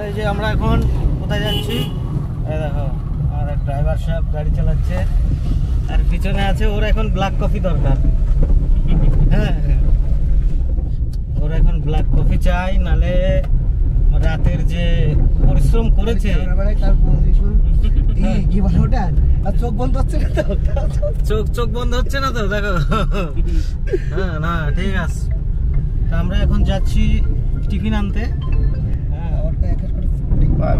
এই যে আমরা এখন কোথায় যাচ্ছি, এই দেখো আমাদের ড্রাইভার সাহেব গাড়ি চালাচ্ছে, আর পিছনে আছে ওর এখন ব্ল্যাক কফি দরকার। হ্যাঁ, ওর এখন ব্ল্যাক কফি চাই, নালে রাতের যে পরিশ্রম করেছে। চোখ বন্ধ হচ্ছে না তো, চোখ বন্ধ হচ্ছে না তো, দেখো। হ্যাঁ, না ঠিক আছে। আমরা এখন যাচ্ছি টিফিন আনতে।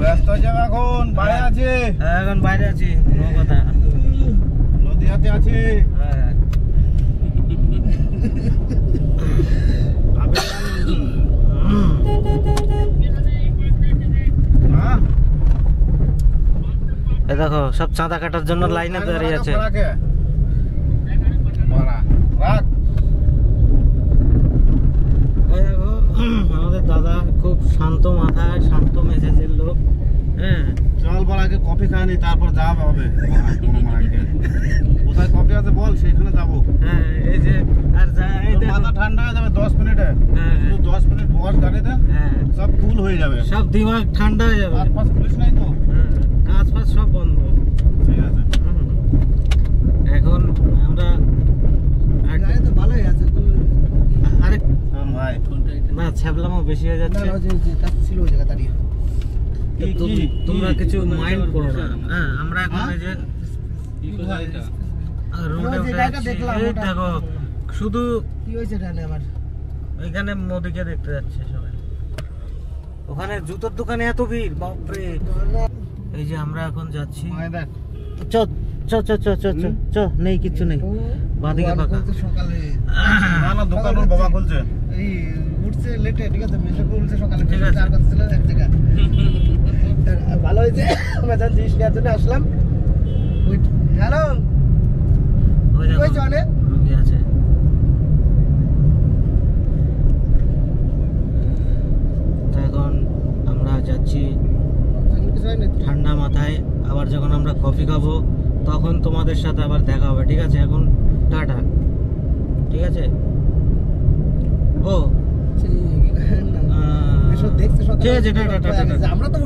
ব্যস্ত আছে এখন, বাইরে আছে। হ্যাঁ, এখন বাইরে আছি, কোনো কথা। নদীয়াতে আছে। হ্যাঁ, এই দেখো সব চাঁদা কাটার জন্য লাইনে দাঁড়িয়ে আছে। এই দেখো আমাদের দাদা খুব শান্ত মাথায়, শান্ত মেজাজের লোক। হ্যাঁ, চল বল আগে কফি খাওয়ানি, তারপর যাওয়া হবে। কোথায় কফি আছে বল, সেইখানে যাবো। হ্যাঁ, এই যে আর মাথা ঠান্ডা হয়ে যাবে 10 মিনিটে। হ্যাঁ, 10 মিনিট বস গাড়িতে, হ্যাঁ, সব কুল হয়ে যাবে, সব দিমাগ ঠান্ডা হয়ে যাবে। আশপাশ পুলিশ নাই তো। কাজ ফাজ সব বন্ধ। ঠিক আছে, এখন আমরা ভালোই আছে। আরে ভাই না, ছ্যাবলামও বেশি হয়ে যাচ্ছে। ছিল ওই জায়গা দাঁড়িয়ে। তোমরা কিছু মাইন্ড করো না। হ্যাঁ, আমরা এখন এই যে রোডে উঠে যাচ্ছি। এই দেখো শুধু কি হয়েছে আমার এখানে মোদিকে দেখতে যাচ্ছে সবাই। ওখানে জুতোর দোকানে এত ভিড়, বাপরে। এই যে আমরা এখন যাচ্ছি। দেখ চ চ চ চ চ চ চ, নেই কিছু নেই, বাঁদিকে ফাঁকা। সকালে না দোকান ওর বাবা খুলছে, এই উঠছে লেটে। ঠিক আছে, মেশো খুলছে সকালে, ঠিক আছে। 4 বাজে ছিল এক জায়গা। ভালো হয়েছে, আমরা যখন জিনিস নেওয়ার জন্য আসলাম। হ্যালো, ওই দেখো কই চলে রুগী আছে। তো এখন আমরা যাচ্ছি ঠান্ডা মাথায়। আবার যখন আমরা কফি খাবো তখন তোমাদের সাথে আবার দেখা হবে, ঠিক আছে? এখন টাটা, ঠিক আছে? ও দেখছে সকালে, ঠিক আছে, টাটা টাটা টাটা। আমরা তো